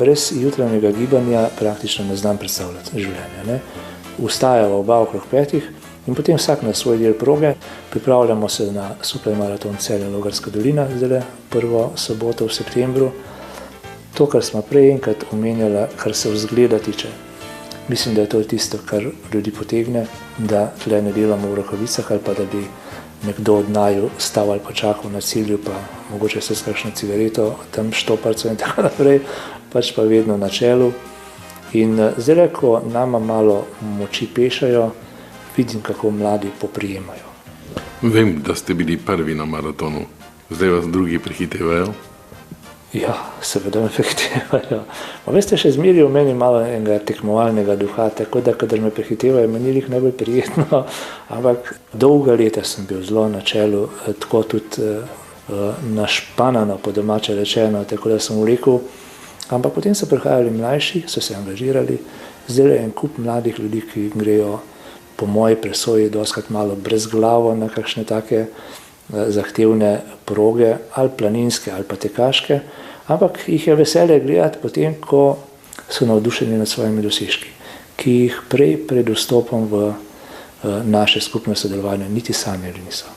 Brez jutranjega gibanja praktično ne znam predstavljati življenja. Ne? Vstajava oba okrog 5 in potem vsak na svoj del proge. Pripravljamo se na supermaraton Celje-Logarska dolina, zdaj prvo soboto v septembru. To, kar smo prej enkrat omenjali, kar se vzgleda tiče. Mislim, da je to tisto, kar ljudi potegne, da tle ne delamo v rokavicah ali pa da bi nekdo od naju stal ali pa čakal na cilju, pa mogoče se s kakšno cigareto tam štoparco in tako naprej, pač pa vedno na čelu. In zdaj, ko nama malo moči pešajo, vidim, kako mladi poprijemajo. Vem, da ste bili prvi na maratonu, zdaj vas drugi prehitevajo. Ja, seveda me prehitevajo. Veste, še zmeri v meni malo enega tekmovalnega duha, tako da, kadar me prehitevajo, meni jih najbolj prijetno, ampak dolga leta sem bil zelo na čelu, tako tudi našpanano, po domače rečeno, tako da sem vlekel. Ampak potem so prihajali mlajši, so se angažirali, zdaj je en kup mladih ljudi, ki grejo po moji presoji dostikrat malo brezglavo na kakšne take zahtevne proge, ali planinske, ali pa tekaške, ampak jih je veselje gledati potem, ko so navdušeni nad svojimi dosežki, ki jih pred vstopom v naše skupno sodelovanje niti sanjali niso.